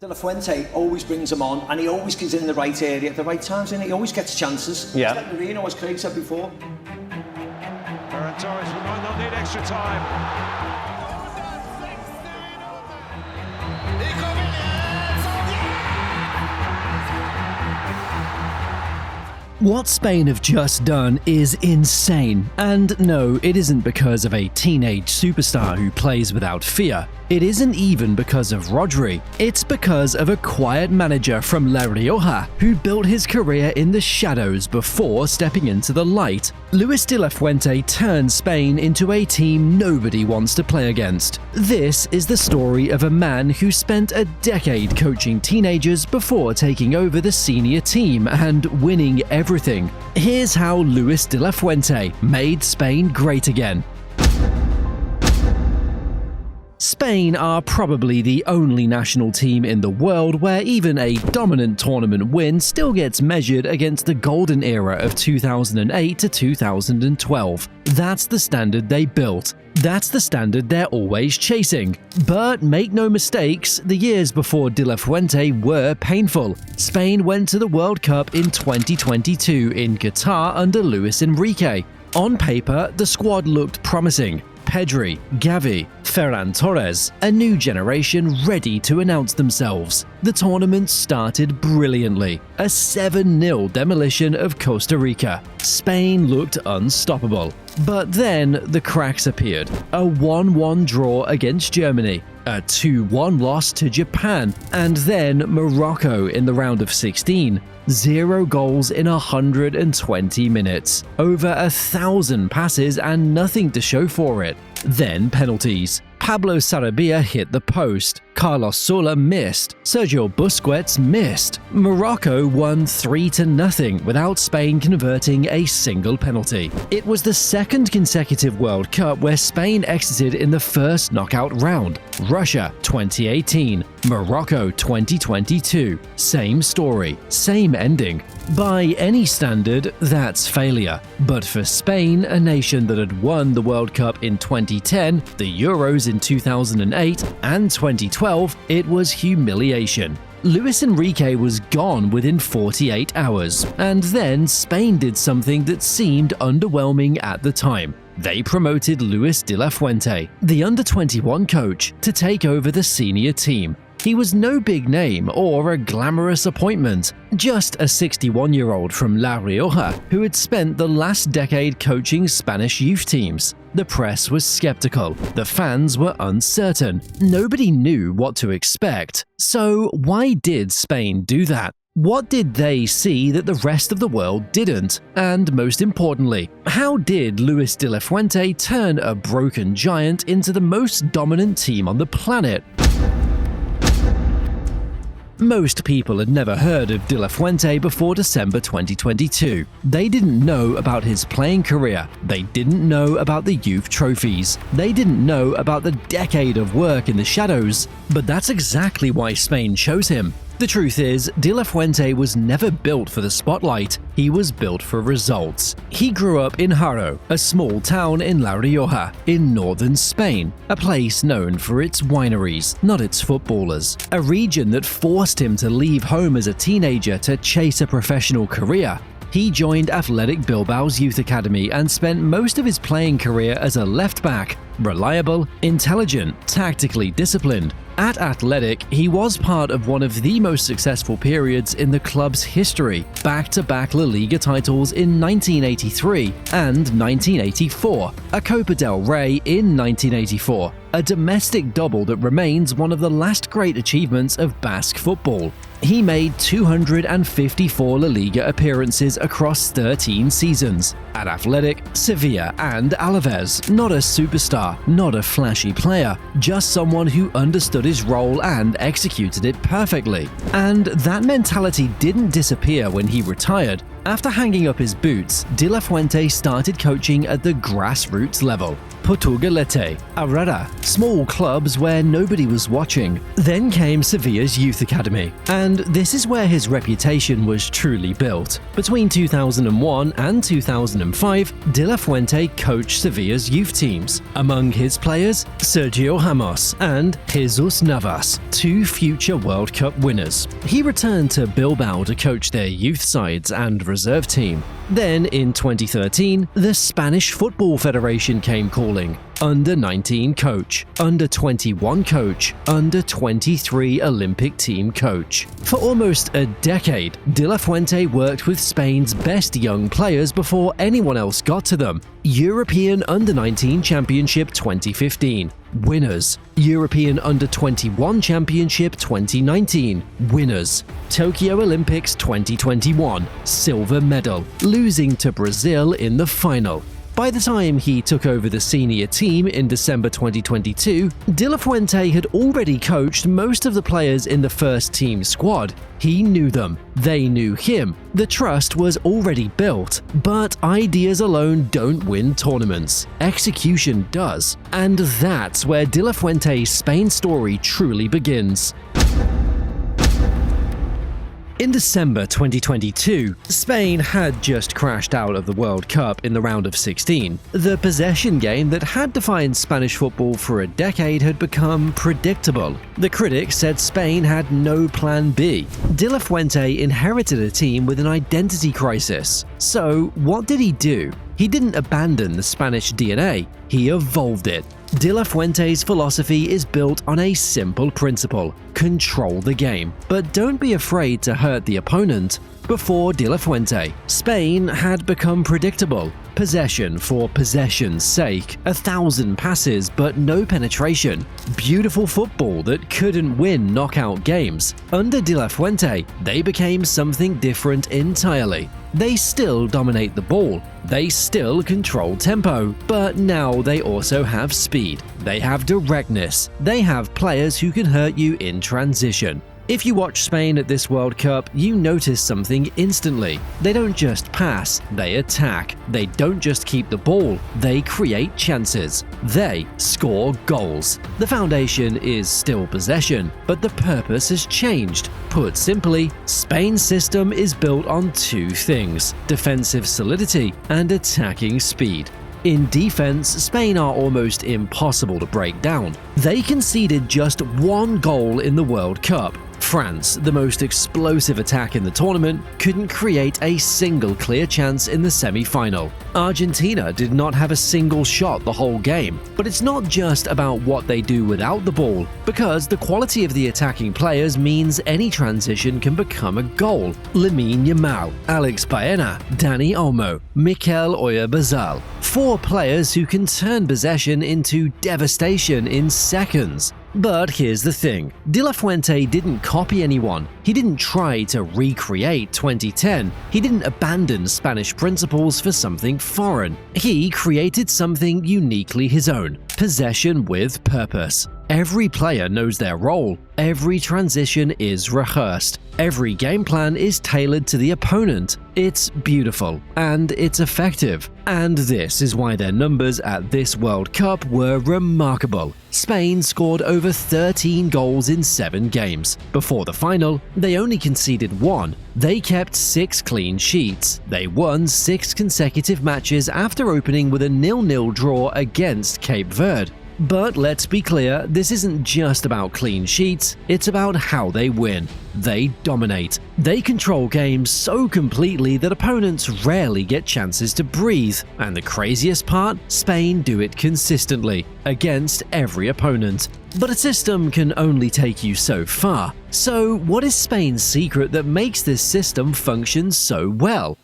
De La Fuente always brings him on, and he always gets in the right area at the right times, and he always gets chances. Yeah. It's like Marino, as Craig said before. Ferran Torres might not need extra time. What Spain have just done is insane, and no, it isn't because of a teenage superstar who plays without fear. It isn't even because of Rodri. It's because of a quiet manager from La Rioja who built his career in the shadows before stepping into the light. Luis De La Fuente turned Spain into a team nobody wants to play against. This is the story of a man who spent a decade coaching teenagers before taking over the senior team and winning everything. Here's how Luis De La Fuente made Spain great again. Spain are probably the only national team in the world where even a dominant tournament win still gets measured against the golden era of 2008 to 2012. That's the standard they built. That's the standard they're always chasing. But make no mistakes, the years before De La Fuente were painful. Spain went to the World Cup in 2022 in Qatar under Luis Enrique. On paper, the squad looked promising. Pedri, Gavi, Ferran Torres, a new generation ready to announce themselves. The tournament started brilliantly, a 7-0 demolition of Costa Rica. Spain looked unstoppable. But then the cracks appeared. A 1-1 draw against Germany, a 2-1 loss to Japan, and then Morocco in the round of 16. 0 goals in 120 minutes, over 1,000 passes and nothing to show for it. Then penalties. Pablo Sarabia hit the post, Carlos Sola missed, Sergio Busquets missed. Morocco won 3-0 without Spain converting a single penalty. It was the second consecutive World Cup where Spain exited in the first knockout round. Russia 2018, Morocco 2022. Same story, same ending. By any standard, that's failure. But for Spain, a nation that had won the World Cup in 2010, the Euros in 2008, and 2012, it was humiliation. Luis Enrique was gone within 48 hours, and then Spain did something that seemed underwhelming at the time. They promoted Luis De La Fuente, the under-21 coach, to take over the senior team. He was no big name or a glamorous appointment, just a 61-year-old from La Rioja who had spent the last decade coaching Spanish youth teams. The press was skeptical, the fans were uncertain, nobody knew what to expect. So why did Spain do that? What did they see that the rest of the world didn't? And most importantly, how did Luis De La Fuente turn a broken giant into the most dominant team on the planet? Most people had never heard of De La Fuente before December 2022. They didn't know about his playing career. They didn't know about the youth trophies. They didn't know about the decade of work in the shadows. But that's exactly why Spain chose him. The truth is, De La Fuente was never built for the spotlight. He was built for results. He grew up in Haro, a small town in La Rioja, in northern Spain, a place known for its wineries, not its footballers. A region that forced him to leave home as a teenager to chase a professional career. He joined Athletic Bilbao's youth academy and spent most of his playing career as a left-back, reliable, intelligent, tactically disciplined. At Athletic, he was part of one of the most successful periods in the club's history, back-to-back La Liga titles in 1983 and 1984, a Copa del Rey in 1984, a domestic double that remains one of the last great achievements of Basque football. He made 254 La Liga appearances across 13 seasons. At Athletic, Sevilla and Alaves, not a superstar, not a flashy player, just someone who understood his role and executed it perfectly. And that mentality didn't disappear when he retired. After hanging up his boots, De La Fuente started coaching at the grassroots level. Portugalete, Arara, small clubs where nobody was watching. Then came Sevilla's youth academy, and this is where his reputation was truly built. Between 2001 and 2005, De La Fuente coached Sevilla's youth teams. Among his players, Sergio Ramos and Jesus Navas, two future World Cup winners. He returned to Bilbao to coach their youth sides and reserve team. Then, in 2013, the Spanish Football Federation came calling. Under-19 coach, under-21 coach, under-23 Olympic team coach. For almost a decade, De La Fuente worked with Spain's best young players before anyone else got to them. European Under-19 Championship 2015. Winners. European Under-21 Championship 2019. Winners. Tokyo Olympics 2021. Silver medal, losing to Brazil in the final. By the time he took over the senior team in December 2022, De La Fuente had already coached most of the players in the first team squad. He knew them, they knew him, the trust was already built. But ideas alone don't win tournaments, execution does. And that's where De La Fuente's Spain story truly begins. In December 2022, Spain had just crashed out of the World Cup in the round of 16. The possession game that had defined Spanish football for a decade had become predictable. The critics said Spain had no plan B. De La Fuente inherited a team with an identity crisis. So, what did he do? He didn't abandon the Spanish DNA, he evolved it. De La Fuente's philosophy is built on a simple principle: control the game, but don't be afraid to hurt the opponent. Before De La Fuente, Spain had become predictable. Possession for possession's sake, 1,000 passes but no penetration. Beautiful football that couldn't win knockout games. Under De La Fuente, they became something different entirely. They still dominate the ball, they still control tempo, but now they also have speed, they have directness, they have players who can hurt you in transition. If you watch Spain at this World Cup, you notice something instantly. They don't just pass, they attack. They don't just keep the ball, they create chances. They score goals. The foundation is still possession, but the purpose has changed. Put simply, Spain's system is built on two things: defensive solidity and attacking speed. In defense, Spain are almost impossible to break down. They conceded just one goal in the World Cup. France, the most explosive attack in the tournament, couldn't create a single clear chance in the semi-final. Argentina did not have a single shot the whole game. But it's not just about what they do without the ball, because the quality of the attacking players means any transition can become a goal. Lamine Yamal, Alex Baena, Dani Olmo, Mikel Oyarzabal. 4 players who can turn possession into devastation in seconds. But here's the thing, De La Fuente didn't copy anyone. He didn't try to recreate 2010. He didn't abandon Spanish principles for something foreign. He created something uniquely his own: possession with purpose. Every player knows their role. Every transition is rehearsed. Every game plan is tailored to the opponent. It's beautiful and it's effective. And this is why their numbers at this World Cup were remarkable. Spain scored over 13 goals in 7 games. Before the final, they only conceded 1. They kept 6 clean sheets. They won 6 consecutive matches after opening with a 0-0 draw against Cape Verde. But let's be clear, this isn't just about clean sheets, it's about how they win. They dominate. They control games so completely that opponents rarely get chances to breathe. And the craziest part, Spain do it consistently, against every opponent. But a system can only take you so far. So what is Spain's secret that makes this system function so well?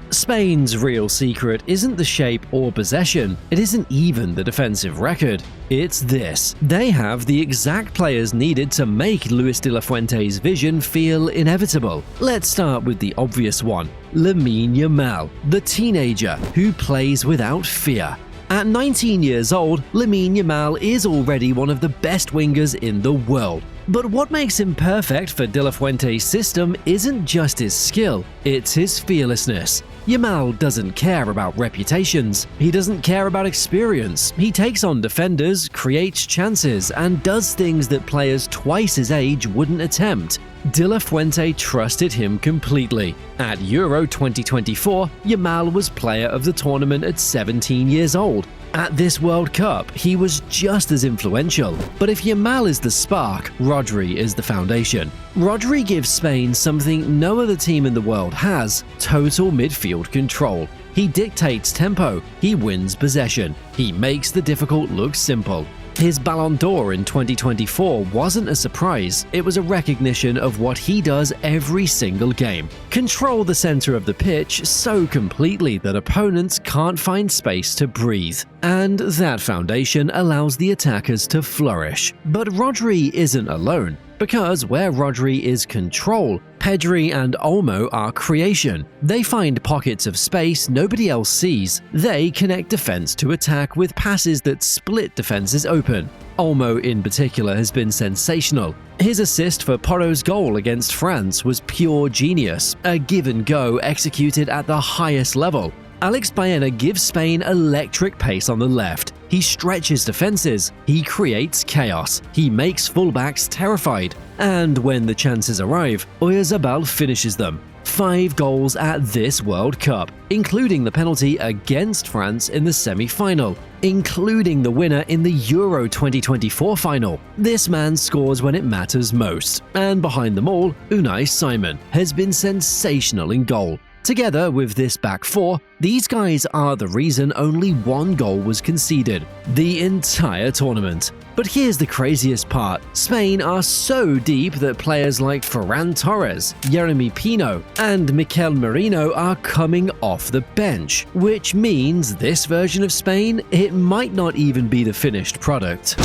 Spain's real secret isn't the shape or possession, it isn't even the defensive record. It's this: they have the exact players needed to make Luis De La Fuente's vision feel inevitable. Let's start with the obvious one: Lamine Yamal, the teenager who plays without fear. At 19 years old, Lamine Yamal is already one of the best wingers in the world. But what makes him perfect for De La Fuente's system isn't just his skill, it's his fearlessness. Yamal doesn't care about reputations. He doesn't care about experience. He takes on defenders, creates chances, and does things that players twice his age wouldn't attempt. De La Fuente trusted him completely. At Euro 2024, Yamal was player of the tournament at 17 years old. At this World Cup, he was just as influential. But if Yamal is the spark, Rodri is the foundation. Rodri gives Spain something no other team in the world has: total midfield control. He dictates tempo, he wins possession, he makes the difficult look simple. His Ballon d'Or in 2024 wasn't a surprise, it was a recognition of what he does every single game. Control the center of the pitch so completely that opponents can't find space to breathe. And that foundation allows the attackers to flourish. But Rodri isn't alone. Because where Rodri is control, Pedri and Olmo are creation. They find pockets of space nobody else sees. They connect defense to attack with passes that split defenses open. Olmo in particular has been sensational. His assist for Porro's goal against France was pure genius, a give and go executed at the highest level. Alex Baena gives Spain electric pace on the left. He stretches defenses, he creates chaos, he makes fullbacks terrified. And when the chances arrive, Oyarzabal finishes them. 5 goals at this World Cup, including the penalty against France in the semi-final, including the winner in the Euro 2024 final. This man scores when it matters most. And behind them all, Unai Simon has been sensational in goal. Together with this back four, these guys are the reason only 1 goal was conceded the entire tournament. But here's the craziest part. Spain are so deep that players like Ferran Torres, Yeremy Pino, and Mikel Merino are coming off the bench, which means this version of Spain, it might not even be the finished product.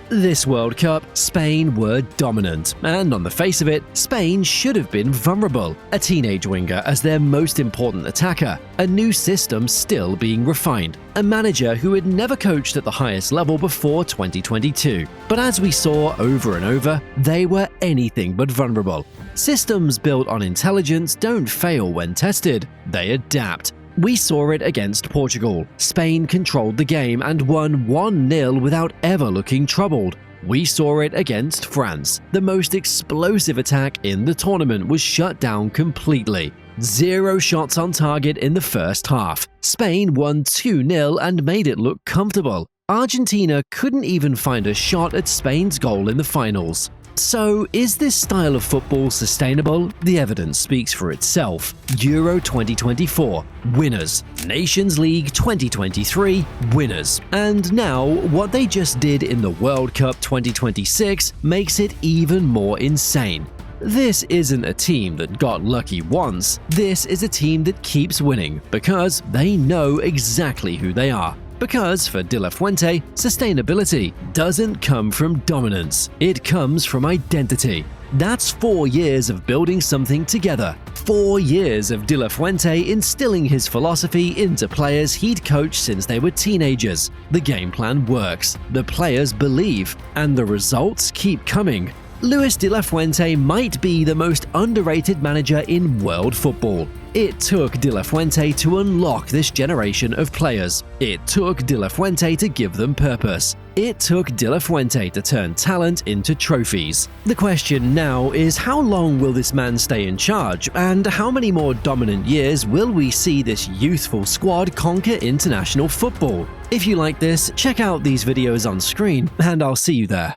This World Cup, Spain were dominant, and on the face of it, Spain should have been vulnerable. A teenage winger as their most important attacker, a new system still being refined, a manager who had never coached at the highest level before 2022. But as we saw over and over, they were anything but vulnerable. Systems built on intelligence don't fail when tested, they adapt. We saw it against Portugal. Spain controlled the game and won 1-0 without ever looking troubled. We saw it against France. The most explosive attack in the tournament was shut down completely. 0 shots on target in the first half. Spain won 2-0 and made it look comfortable. Argentina couldn't even find a shot at Spain's goal in the finals. So, is this style of football sustainable? The evidence speaks for itself. Euro 2024, winners. Nations League 2023, winners. And now, what they just did in the World Cup 2026 makes it even more insane. This isn't a team that got lucky once. This is a team that keeps winning because they know exactly who they are. Because for De La Fuente, sustainability doesn't come from dominance, it comes from identity. That's 4 years of building something together. 4 years of De La Fuente instilling his philosophy into players he'd coached since they were teenagers. The game plan works, the players believe, and the results keep coming. Luis De La Fuente might be the most underrated manager in world football. It took De La Fuente to unlock this generation of players. It took De La Fuente to give them purpose. It took De La Fuente to turn talent into trophies. The question now is, how long will this man stay in charge, and how many more dominant years will we see this youthful squad conquer international football? If you like this, check out these videos on screen, and I'll see you there.